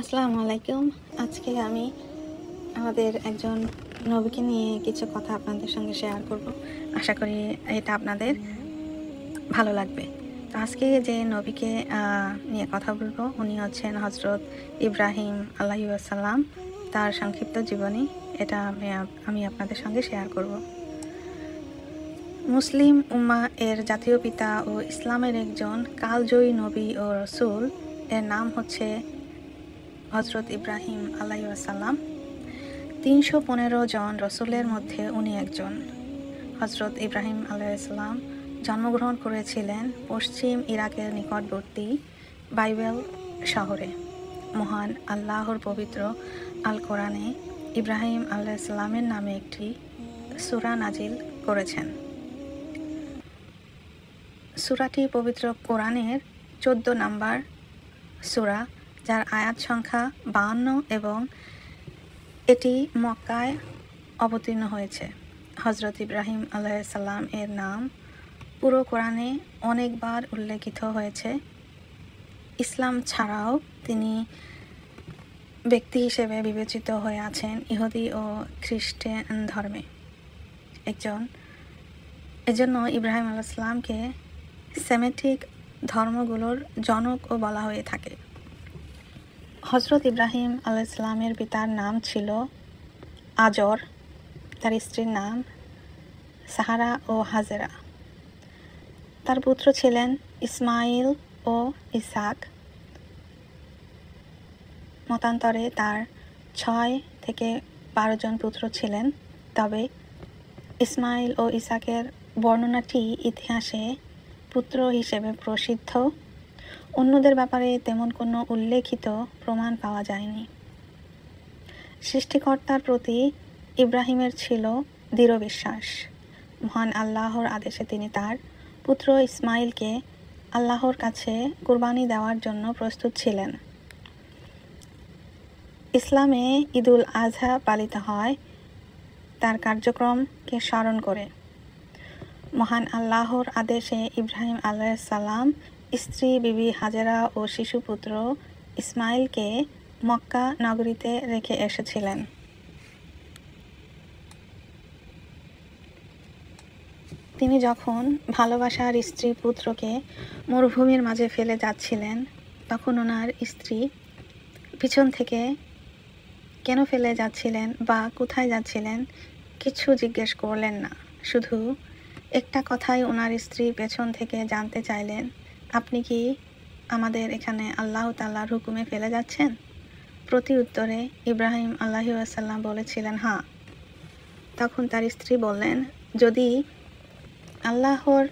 আসসালামু আলাইকুম। আজকে আমি আমাদের একজন নবীকে নিয়ে কিছু কথা আপনাদের সঙ্গে শেয়ার করব। আশা করি এটা আপনাদের ভালো লাগবে। তো আজকে যে নবীকে নিয়ে কথা বলবো উনি হচ্ছেন হজরত ইব্রাহিম আলাইহিসসালাম। তার সংক্ষিপ্ত জীবনী এটা আমি আপনাদের সঙ্গে শেয়ার করব। মুসলিম উম্মাহ এর জাতীয় পিতা ও ইসলামের একজন কালজয়ী নবী ও রসুল, এর নাম হচ্ছে হজরত ইব্রাহিম আলাইহিসসালাম। ৩১৫ জন রসুলের মধ্যে উনি একজন। হজরত ইব্রাহিম আলাইহিসসালাম জন্মগ্রহণ করেছিলেন পশ্চিম ইরাকের নিকটবর্তী বাইবেল শহরে। মহান আল্লাহর পবিত্র আল কোরআনে ইব্রাহিম আলাইহিসসালামের নামে একটি সূরা নাজিল করেছেন। সূরাটি পবিত্র কোরআনের 14 নম্বর সূরা, যার আয়াত সংখ্যা 52 এবং এটি মক্কায় অবতীর্ণ হয়েছে। হজরত ইব্রাহিম আলাইহিসসালাম এর নাম পুরো কোরআনে অনেকবার উল্লেখিত হয়েছে। ইসলাম ছাড়াও তিনি ব্যক্তি হিসেবে বিবেচিত হয়ে আছেন ইহুদি ও খ্রিস্টান ধর্মে এজন্য ইব্রাহিম আলাইহিসসালামকে সেমেটিক ধর্মগুলোর জনকও বলা হয়ে থাকে। হজরত ইব্রাহিম আলাইহিসসালামের পিতার নাম ছিল আজর, তার স্ত্রীর নাম সাহারা ও হাজেরা। তার পুত্র ছিলেন ইসমাইল ও ইসাক। মতান্তরে তার 6 থেকে 12 জন পুত্র ছিলেন, তবে ইসমাইল ও ইসাকের বর্ণনাটি ইতিহাসে পুত্র হিসেবে প্রসিদ্ধ। অন্যদের ব্যাপারে তেমন কোনো উল্লেখিত প্রমাণ পাওয়া যায়নি। সৃষ্টিকর্তার প্রতি ইব্রাহিমের ছিল দৃঢ় বিশ্বাস। মহান আল্লাহর আদেশে তিনি তার পুত্র ইসমাইলকে আল্লাহর কাছে কুরবানি দেওয়ার জন্য প্রস্তুত ছিলেন। ইসলামে ঈদুল আজহা পালিত হয় তার কার্যক্রমকে স্মরণ করে। মহান আল্লাহর আদেশে ইব্রাহিম আলাইহিসসালাম স্ত্রী বিবি হাজেরা ও শিশুপুত্র ইসমাইলকে মক্কা নগরীতে রেখে এসেছিলেন। তিনি যখন ভালোবাসার স্ত্রী পুত্রকে মরুভূমির মাঝে ফেলে যাচ্ছিলেন, তখন ওনার স্ত্রী পিছন থেকে কেন ফেলে যাচ্ছিলেন বা কোথায় যাচ্ছিলেন কিছু জিজ্ঞেস করলেন না। শুধু একটা কথাই ওনার স্ত্রী পেছন থেকে জানতে চাইলেন, আপনি কি আমাদের এখানে আল্লাহ তাআলার হুকুমে ফেলে যাচ্ছেন? প্রতি উত্তরে ইব্রাহিম আলাইহিসসালাম বলেছিলেন হ্যাঁ। তখন তার স্ত্রী বললেন, যদি আল্লাহর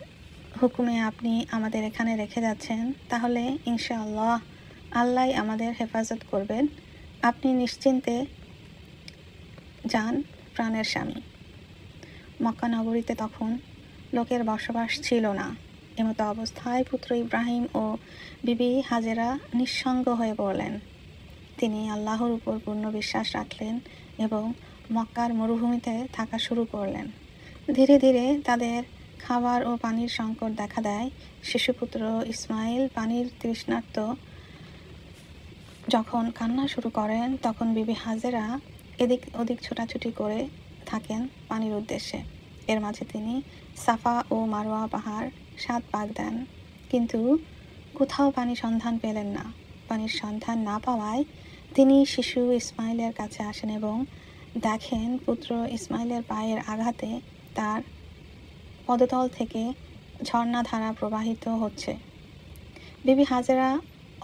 হুকুমে আপনি আমাদের এখানে রেখে যাচ্ছেন, তাহলে ইনশাআল্লাহ আল্লাহ আমাদের হেফাজত করবেন। আপনি নিশ্চিন্তে যান প্রাণের স্বামী। মক্কা নগরীতে তখন লোকের বসবাস ছিল না। এমতো অবস্থায় পুত্র ইব্রাহিম ও বিবি হাজেরা নিঃসঙ্গ হয়ে পড়লেন। তিনি আল্লাহর উপর পূর্ণ বিশ্বাস রাখলেন এবং মক্কার মরুভূমিতে থাকা শুরু করলেন। ধীরে ধীরে তাদের খাবার ও পানির সংকট দেখা দেয়। শিশুপুত্র ইসমাইল পানির তৃষ্ণার্ত যখন কান্না শুরু করেন, তখন বিবি হাজেরা এদিক ওদিক ছোটাছুটি করে থাকেন পানির উদ্দেশ্যে। এর মাঝে তিনি সাফা ও মারওয়া পাহাড় 7 পাক দেন, কিন্তু কোথাও পানি সন্ধান পেলেন না। পানির সন্ধান না পাওয়ায় তিনি শিশু ইসমাইলের কাছে আসেন এবং দেখেন পুত্র ইসমাইলের পায়ের আঘাতে তার পদতল থেকে ঝর্ণাধারা প্রবাহিত হচ্ছে। বিবি হাজেরা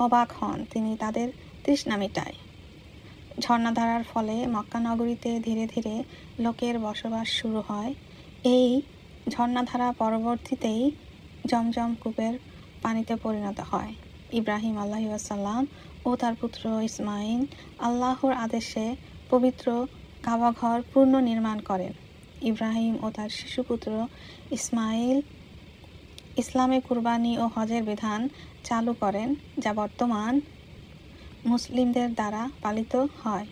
অবাক হন। তিনি তাদের তৃষ্ণা মেটায়। ঝর্ণাধারার ফলে মক্কা নগরীতে ধীরে ধীরে লোকের বসবাস শুরু হয়। এই ঝর্ণাধারা পরবর্তীতেই জমজম কূপের পানিতে পরিণত হয়। ইব্রাহিম আলাইহিসসালাম ও তার পুত্র ইসমাইল আল্লাহর আদেশে পবিত্র কাবাঘর পূর্ণ নির্মাণ করেন। ইব্রাহিম ও তার শিশুপুত্র ইসমাইল ইসলামে কুরবানি ও হজের বিধান চালু করেন, যা বর্তমান মুসলিমদের দ্বারা পালিত হয়।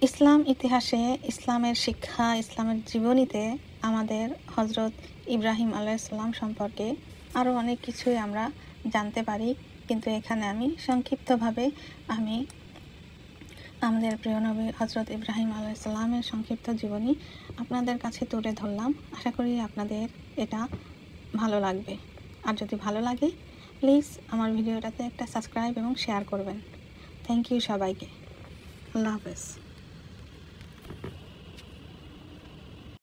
ইসলাম ইতিহাসে ইসলামের শিক্ষা, ইসলামের জীবনীতে আমাদের হজরত ইব্রাহিম আলাইহিসসালাম সম্পর্কে আরও অনেক কিছুই আমরা জানতে পারি। কিন্তু এখানে আমি সংক্ষিপ্তভাবে আমি আমাদের প্রিয় নবী হজরত ইব্রাহিম আলাইহিস সালামের সংক্ষিপ্ত জীবনী আপনাদের কাছে তুলে ধরলাম। আশা করি আপনাদের এটা ভালো লাগবে। আর যদি ভালো লাগে প্লিজ আমার ভিডিওটাতে একটা সাবস্ক্রাইব এবং শেয়ার করবেন। থ্যাংক ইউ সবাইকে। আল্লাহ হাফেজ।